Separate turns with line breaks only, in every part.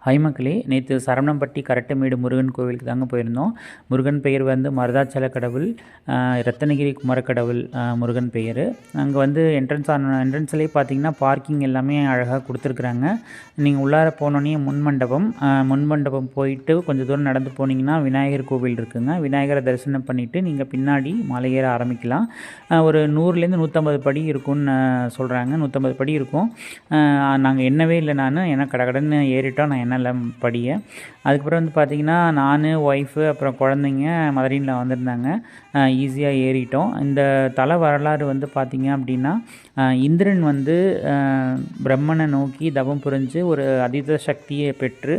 High மக்களே, நேற்று சரவணம்பட்டி கரட்டமேடு முருகன் கோவிலுக்கு தாங்க போயிருந்தோம். முருகன் பெயர் வந்து மருதாச்சல கடவுள், ரத்தனகிரி குமரக்கடவுள் முருகன் பெயர். அங்கே வந்து என்ட்ரன்ஸ்லேயே பார்த்தீங்கன்னா பார்க்கிங் எல்லாமே அழகாக கொடுத்துருக்குறாங்க. நீங்கள் உள்ளார போனோன்னே முன்மண்டபம் போயிட்டு கொஞ்சம் தூரம் நடந்து போனீங்கன்னா விநாயகர் கோவில் இருக்குங்க. விநாயகரை தரிசனம் பண்ணிவிட்டு நீங்கள் பின்னாடி மலை ஏற ஆரம்பிக்கலாம். ஒரு 100லேருந்து 150 படி இருக்கும்னு சொல்கிறாங்க. 150 படி இருக்கும். நாங்கள் எண்ணவே இல்லை, ஏன்னா கடகடன்னு ஏறிட்டோம். நான் என்னெல்லாம் படிய அதுக்கப்புறம் வந்து பார்த்திங்கன்னா நான் ஒய்ஃபு அப்புறம் குழந்தைங்க மதுரையில் வந்திருந்தாங்க. ஈஸியாக ஏறிட்டோம். இந்த தல வரலாறு வந்து பார்த்திங்க அப்படின்னா, இந்திரன் வந்து பிரம்மனை நோக்கி தவம் புரிஞ்சு ஒரு அதீத சக்தியை பெற்று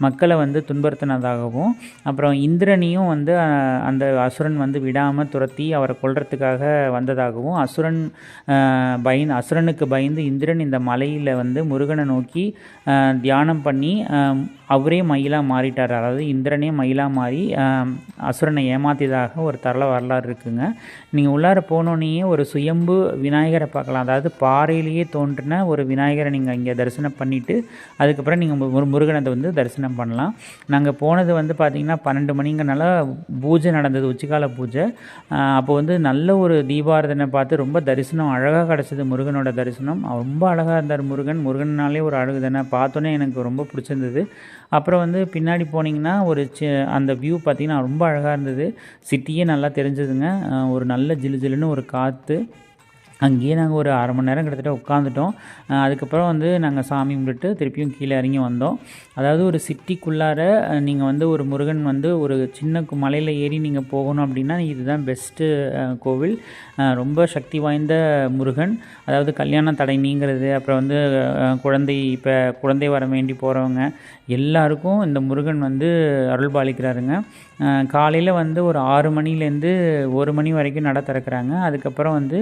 மக்களை வந்து துன்புறுத்தினதாகவும், அப்புறம் இந்திரனையும் வந்து அந்த அசுரன் வந்து விடாமல் துரத்தி அவரை கொல்றதுக்காக வந்ததாகவும், அசுரனுக்கு பயந்து இந்திரன் இந்த மலையில் வந்து முருகனை நோக்கி தியானம் பண்ணி அவரே மயிலாக மாறிட்டார். அதாவது இந்திரனே மயிலாக மாறி அசுரனை ஏமாற்றியதாக ஒரு வரலாறு இருக்குங்க. நீங்கள் உள்ளார போனோன்னே ஒரு சுயம்பு விநாயகரை பார்க்கலாம். அதாவது பாறையிலேயே தோன்றின ஒரு விநாயகரை நீங்கள் இங்கே தரிசனம் பண்ணிவிட்டு அதுக்கப்புறம் நீங்கள் முருகனை வந்து தரிசனம் பண்ணலாம். நாங்கள் போனது வந்து பார்த்திங்கன்னா 12 மணிங்கனால பூஜை நடந்தது, உச்சிக்கால பூஜை. அப்போ வந்து நல்ல ஒரு தீபாரதனை பார்த்து ரொம்ப தரிசனம் அழகாக கிடச்சிது. முருகனோட தரிசனம் ரொம்ப அழகாக இருந்தார். முருகன்னாலே ஒரு அழகு தானே. பார்த்தோன்னே எனக்கு ரொம்ப பிடிச்சிருந்தது. அப்புறம் வந்து பின்னாடி போனீங்கன்னா அந்த வியூ பார்த்திங்கன்னா ரொம்ப அழகாக இருந்தது. சிட்டியே நல்லா தெரிஞ்சதுங்க. ஒரு நல்ல ஜிலுன்னு ஒரு காற்று. அங்கேயே நாங்கள் ஒரு அரை மணி நேரம் கிட்டத்தட்ட உட்காந்துட்டோம். அதுக்கப்புறம் வந்து நாங்கள் சாமி கும்பிட்டு திருப்பியும் கீழே இறங்கி வந்தோம். அதாவது ஒரு சிட்டிக்குள்ளார நீங்கள் வந்து ஒரு முருகன் வந்து ஒரு சின்ன மலையில் ஏறி நீங்கள் போகணும் அப்படின்னா இதுதான் பெஸ்ட்டு கோவில். ரொம்ப சக்தி வாய்ந்த முருகன். அதாவது கல்யாண தடை நீங்கிறது, அப்புறம் வந்து குழந்தை வர வேண்டி போகிறவங்க எல்லாருக்கும் இந்த முருகன் வந்து அருள் பாலிக்கிறாருங்க. காலையில் வந்து ஒரு 6 மணிலேருந்து 1 மணி வரைக்கும் நட திறக்கிறாங்க. அதுக்கப்புறம் வந்து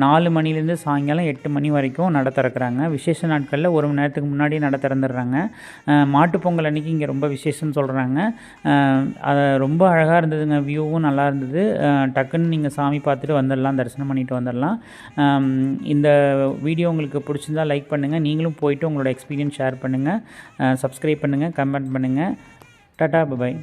4 மணிலேருந்து சாயங்காலம் 8 மணி வரைக்கும் நட திறக்கிறாங்க. விசேஷ நாட்களில் 1 மணி நேரத்துக்கு முன்னாடி நட திறந்துடுறாங்க. மாட்டுப்பொங்கல் அன்றைக்கி இங்கே ரொம்ப விசேஷம்னு சொல்கிறாங்க. அது ரொம்ப அழகாக இருந்ததுங்க. வியூவும் நல்லா இருந்தது. டக்குன்னு நீங்கள் சாமி பார்த்துட்டு வந்துடலாம், தரிசனம் பண்ணிட்டு வந்துடலாம். இந்த வீடியோ உங்களுக்கு பிடிச்சிருந்தால் லைக் பண்ணுங்கள். நீங்களும் போயிட்டு உங்களோட எக்ஸ்பீரியன்ஸ் ஷேர் பண்ணுங்கள். சப்ஸ்கிரைப் பண்ணுங்கள், கமெண்ட் பண்ணுங்கள். டாடா, பை.